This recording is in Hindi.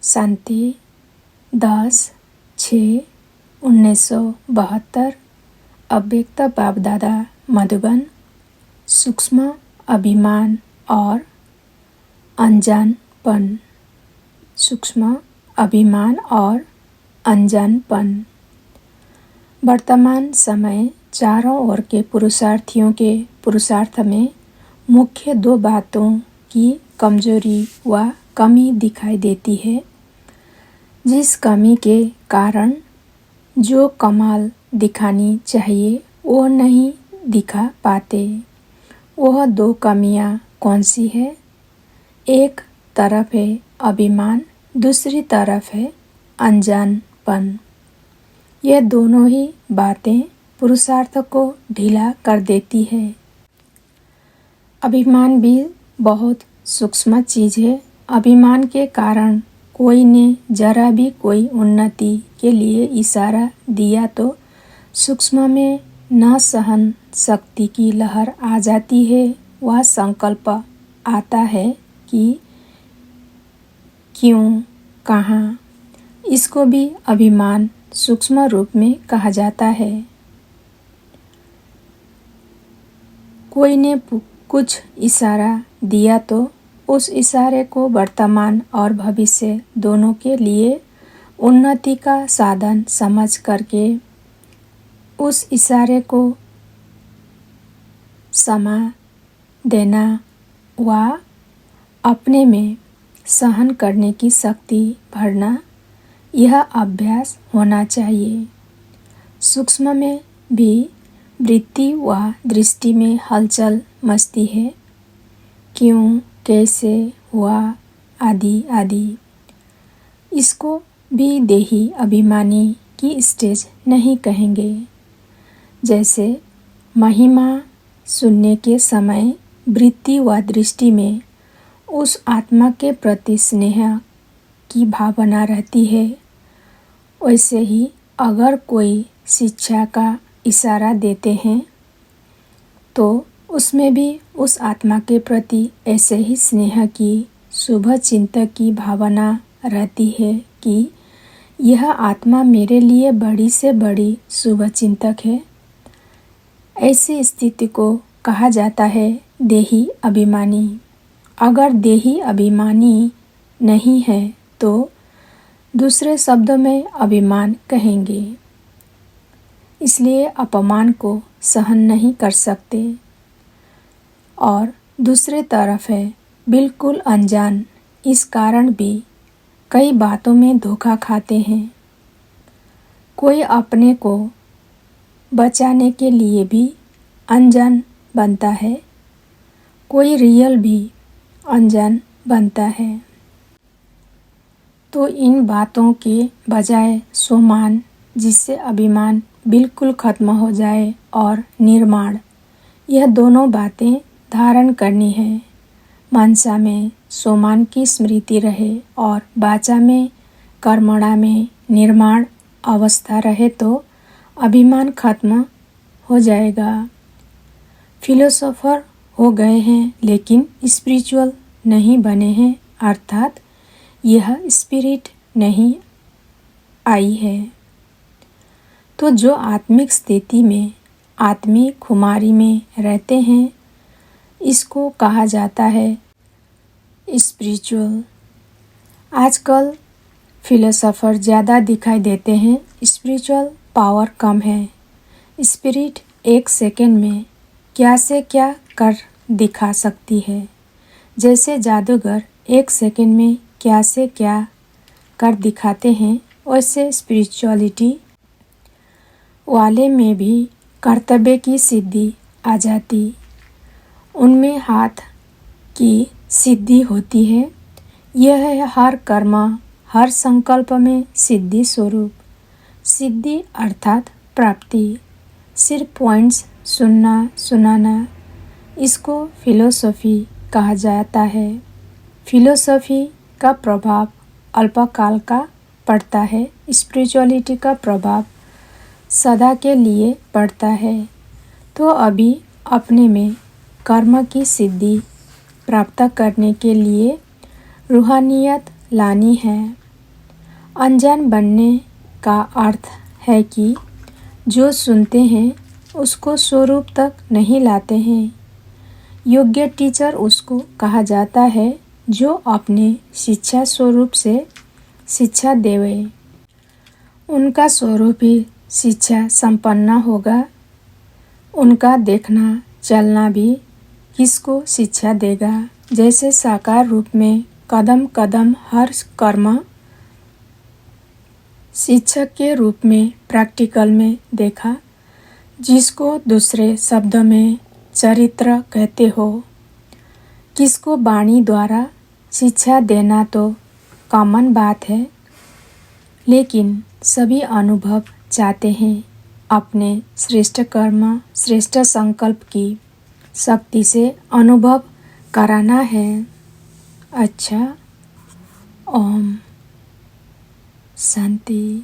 शांति 10/6/1972 अव्यक्त बाप दादा मधुबन। सूक्ष्म अभिमान और अनजानपन। सूक्ष्म अभिमान और अनजानपन। वर्तमान समय चारों ओर के पुरुषार्थियों के पुरुषार्थ में मुख्य दो बातों की कमजोरी व कमी दिखाई देती है, जिस कमी के कारण जो कमाल दिखानी चाहिए वो नहीं दिखा पाते। वह दो कमियां कौन सी है? एक तरफ है अभिमान, दूसरी तरफ है अनजानपन। ये दोनों ही बातें पुरुषार्थ को ढीला कर देती है। अभिमान भी बहुत सूक्ष्म चीज़ है। अभिमान के कारण कोई ने जरा भी कोई उन्नति के लिए इशारा दिया तो सूक्ष्म में न सहन शक्ति की लहर आ जाती है। वह संकल्प आता है कि क्यों, कहाँ। इसको भी अभिमान सूक्ष्म रूप में कहा जाता है। कोई ने कुछ इशारा दिया तो उस इशारे को वर्तमान और भविष्य दोनों के लिए उन्नति का साधन समझ करके उस इशारे को समा देना व अपने में सहन करने की शक्ति भरना, यह अभ्यास होना चाहिए। सूक्ष्म में भी वृत्ति व दृष्टि में हलचल मचती है। क्यों, कैसे हुआ, आदि आदि। इसको भी देही अभिमानी की स्टेज नहीं कहेंगे। जैसे महिमा सुनने के समय वृत्ति व दृष्टि में उस आत्मा के प्रति स्नेह की भावना रहती है, वैसे ही अगर कोई शिक्षा का इशारा देते हैं तो उसमें भी उस आत्मा के प्रति ऐसे ही स्नेह की, शुभ चिंतक की भावना रहती है कि यह आत्मा मेरे लिए बड़ी से बड़ी शुभ चिंतक है। ऐसी स्थिति को कहा जाता है देही अभिमानी। अगर देही अभिमानी नहीं है तो दूसरे शब्दों में अभिमान कहेंगे। इसलिए अपमान को सहन नहीं कर सकते। और दूसरे तरफ है बिल्कुल अनजान। इस कारण भी कई बातों में धोखा खाते हैं। कोई अपने को बचाने के लिए भी अनजान बनता है, कोई रियल भी अनजान बनता है। तो इन बातों के बजाय सोमान, जिससे अभिमान बिल्कुल खत्म हो जाए, और निर्माण, यह दोनों बातें धारण करनी है। मनसा में सोमान की स्मृति रहे और वाचा में, कर्मणा में निर्माण अवस्था रहे तो अभिमान खत्म हो जाएगा। फिलोसोफर हो गए हैं लेकिन स्पिरिचुअल नहीं बने हैं, अर्थात यह स्पिरिट नहीं आई है। तो जो आत्मिक स्थिति में, आत्मिक खुमारी में रहते हैं, इसको कहा जाता है स्पिरिचुअल। आजकल फिलोसोफर ज़्यादा दिखाई देते हैं, स्पिरिचुअल पावर कम है। स्पिरिट एक सेकंड में क्या से क्या कर दिखा सकती है। जैसे जादूगर एक सेकंड में क्या से क्या कर दिखाते हैं, वैसे स्पिरिचुअलिटी वाले में भी कर्तव्य की सिद्धि आ जाती, उनमें हाथ की सिद्धि होती है। यह है हर कर्म, हर संकल्प में सिद्धि स्वरूप। सिद्धि अर्थात प्राप्ति। सिर्फ पॉइंट्स सुनना सुनाना, इसको फिलोसॉफी कहा जाता है। फिलोसॉफी का प्रभाव अल्पकाल का पड़ता है, स्पिरिचुअलिटी का प्रभाव सदा के लिए पड़ता है। तो अभी अपने में कर्म की सिद्धि प्राप्त करने के लिए रूहानियत लानी है। अनजान बनने का अर्थ है कि जो सुनते हैं उसको स्वरूप तक नहीं लाते हैं। योग्य टीचर उसको कहा जाता है जो अपने शिक्षा स्वरूप से शिक्षा देवे। उनका स्वरूप ही शिक्षा संपन्न होगा। उनका देखना चलना भी किसको शिक्षा देगा। जैसे साकार रूप में कदम कदम हर कर्म शिक्षक के रूप में प्रैक्टिकल में देखा, जिसको दूसरे शब्द में चरित्र कहते हो। किसको वाणी द्वारा शिक्षा देना तो कॉमन बात है, लेकिन सभी अनुभव चाहते हैं अपने श्रेष्ठ कर्म श्रेष्ठ संकल्प की शक्ति से अनुभव कराना है। अच्छा, ओम शांति।